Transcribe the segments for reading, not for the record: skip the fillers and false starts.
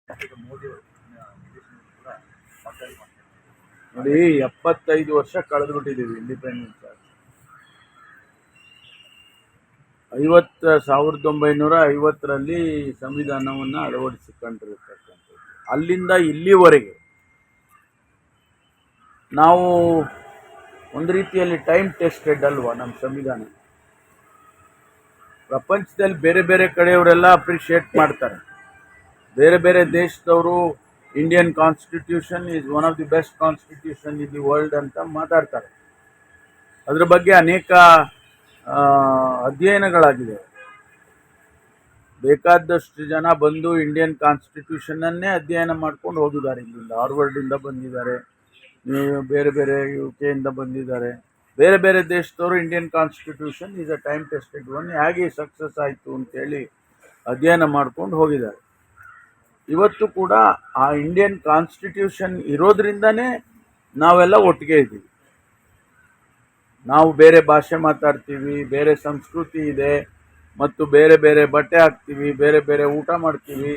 ಈಗ ಮೋದಿ ಅವರು ವಿದೇಶದಲ್ಲಿ ಕೂಡ ವಾಗ್ದಾಳಿ ಮಾಡ್ತಾರೆ. ನೋಡಿ, 75 ವರ್ಷ ಕಳೆದ್ಬಿಟ್ಟಿದ್ದೀವಿ ಇಂಡಿಪೆಂಡೆನ್ಸ್ ಆಗಿ. 1950ರಲ್ಲಿ ಸಂವಿಧಾನವನ್ನು ಅಳವಡಿಸಿಕೊಂಡಿರ್ತಕ್ಕಂಥದ್ದು. ಅಲ್ಲಿಂದ ಇಲ್ಲಿವರೆಗೆ ನಾವು ಒಂದು ರೀತಿಯಲ್ಲಿ ಟೈಮ್ ಟೆಸ್ಟೆಡ್ ಅಲ್ವಾ ನಮ್ಮ ಸಂವಿಧಾನ. ಪ್ರಪಂಚದಲ್ಲಿ ಬೇರೆ ಬೇರೆ ಕಡೆಯವರೆಲ್ಲ ಅಪ್ರಿಷಿಯೇಟ್ ಮಾಡ್ತಾರೆ. ಬೇರೆ ಬೇರೆ ದೇಶದವರು Indian constitution is one of the best constitution in the world ಅಂತ ಮಾತಾಡ್ತಾರೆ. ಅದ್ರ ಬಗ್ಗೆ ಅನೇಕ ಅಧ್ಯಯನಗಳಾಗಿದೆ. ಬೇಕಾದಷ್ಟು ಜನ ಬಂದು ಇಂಡಿಯನ್ ಕಾನ್ಸ್ಟಿಟ್ಯೂಷನನ್ನೇ ಅಧ್ಯಯನ ಮಾಡ್ಕೊಂಡು ಹೋಗಿದ್ದಾರೆ. ಇಲ್ಲಿಂದ ಹಾರ್ವರ್ಡಿಂದ ಬಂದಿದ್ದಾರೆ, ಬೇರೆ ಬೇರೆ UK ಬಂದಿದ್ದಾರೆ. ಬೇರೆ ಬೇರೆ ದೇಶದವರು Indian constitution is a time tested one, ಹೇಗೆ ಸಕ್ಸಸ್ ಆಯಿತು ಅಂತೇಳಿ ಅಧ್ಯಯನ ಮಾಡ್ಕೊಂಡು ಹೋಗಿದ್ದಾರೆ. ಇವತ್ತು ಕೂಡ ಆ ಇಂಡಿಯನ್ ಕಾನ್ಸ್ಟಿಟ್ಯೂಷನ್ ಇರೋದ್ರಿಂದನೇ ನಾವೆಲ್ಲ ಒಟ್ಟಿಗೆ ಇದ್ದೀವಿ. ನಾವು ಬೇರೆ ಭಾಷೆ ಮಾತಾಡ್ತೀವಿ, ಬೇರೆ ಸಂಸ್ಕೃತಿ ಇದೆ, ಮತ್ತು ಬೇರೆ ಬೇರೆ ಬಟ್ಟೆ ಹಾಕ್ತೀವಿ, ಬೇರೆ ಬೇರೆ ಊಟ ಮಾಡ್ತೀವಿ,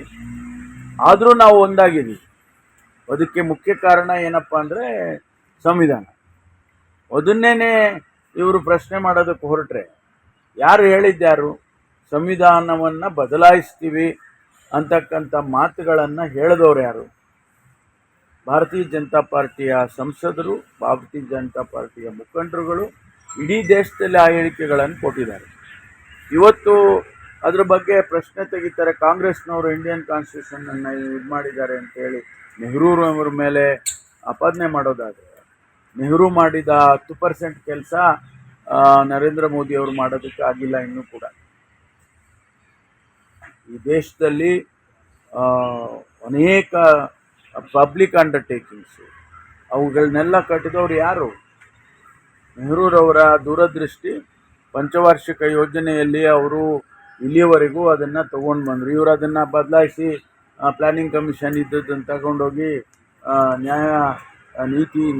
ಆದರೂ ನಾವು ಒಂದಾಗಿದ್ದೀವಿ. ಅದಕ್ಕೆ ಮುಖ್ಯ ಕಾರಣ ಏನಪ್ಪ ಅಂದರೆ ಸಂವಿಧಾನ. ಅದನ್ನೇ ಇವರು ಪ್ರಶ್ನೆ ಮಾಡೋದಕ್ಕೆ ಹೊರಟ್ರೆ, ಯಾರು ಹೇಳಿದ್ಯಾರು? ಸಂವಿಧಾನವನ್ನು ಬದಲಾಯಿಸ್ತೀವಿ ಅಂತಕ್ಕಂಥ ಮಾತುಗಳನ್ನು ಹೇಳಿದವರು ಯಾರು? ಭಾರತೀಯ ಜನತಾ ಪಾರ್ಟಿಯ ಸಂಸದರು, ಭಾರತೀಯ ಜನತಾ ಪಾರ್ಟಿಯ ಮುಖಂಡರುಗಳು ಇಡೀ ದೇಶದಲ್ಲಿ ಆ ಹೇಳಿಕೆಗಳನ್ನು ಕೊಟ್ಟಿದ್ದಾರೆ. ಇವತ್ತು ಅದ್ರ ಬಗ್ಗೆ ಪ್ರಶ್ನೆ ತೆಗಿತಾರೆ. ಕಾಂಗ್ರೆಸ್ನವರು ಇಂಡಿಯನ್ ಕಾನ್ಸ್ಟಿಟ್ಯೂಷನನ್ನು ಇದು ಮಾಡಿದ್ದಾರೆ ಅಂತೇಳಿ ನೆಹರೂರವರ ಮೇಲೆ ಆಪಾದನೆ ಮಾಡೋದಾದರೆ, ನೆಹರು ಮಾಡಿದ 10% ಕೆಲಸ ನರೇಂದ್ರ ಮೋದಿ ಅವರು ಮಾಡೋದಕ್ಕೆ ಆಗಿಲ್ಲ ಇನ್ನೂ ಕೂಡ. ಈ ದೇಶದಲ್ಲಿ ಅನೇಕ ಪಬ್ಲಿಕ್ ಅಂಡರ್ಟೇಕಿಂಗ್ಸು, ಅವುಗಳನ್ನೆಲ್ಲ ಕಟ್ಟಿದವರು ಯಾರು? ನೆಹರೂರವರ ದೂರದೃಷ್ಟಿ. ಪಂಚವಾರ್ಷಿಕ ಯೋಜನೆಯಲ್ಲಿ ಅವರು ಇಲ್ಲಿಯವರೆಗೂ ಅದನ್ನು ತೊಗೊಂಡು ಬಂದರು. ಇವರು ಅದನ್ನು ಬದಲಾಯಿಸಿ ಪ್ಲ್ಯಾನಿಂಗ್ ಕಮಿಷನ್ ಇದ್ದದ್ದನ್ನು ತಗೊಂಡೋಗಿ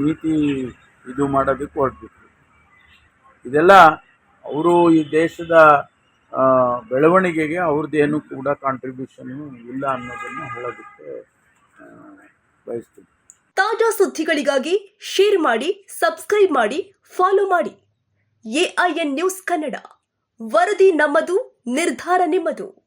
ನೀತಿ ಇದು ಮಾಡೋದಕ್ಕೆ ಹೊರಟ್ಬಿಟ್ರು. ಇದೆಲ್ಲ ಅವರು ಈ ದೇಶದ ಬೆಳವಣಿಗೆಗೆ ಅವ್ರದ್ದೇನು ಕೂಡ ಕಾಂಟ್ರಿಬ್ಯೂಷನ್ನು ಇಲ್ಲ ಅನ್ನೋದನ್ನು ಹೇಳೋದಕ್ಕೆ ಬಯಸ್ತೀನಿ. ತಾಜಾ ಸುದ್ದಿಗಳಿಗಾಗಿ ಶೇರ್ ಮಾಡಿ, ಸಬ್ಸ್ಕ್ರೈಬ್ ಮಾಡಿ, ಫಾಲೋ ಮಾಡಿ. AIN ನ್ಯೂಸ್ ಕನ್ನಡ, ವರದಿ ನಮ್ಮದು, ನಿರ್ಧಾರ ನಿಮ್ಮದು.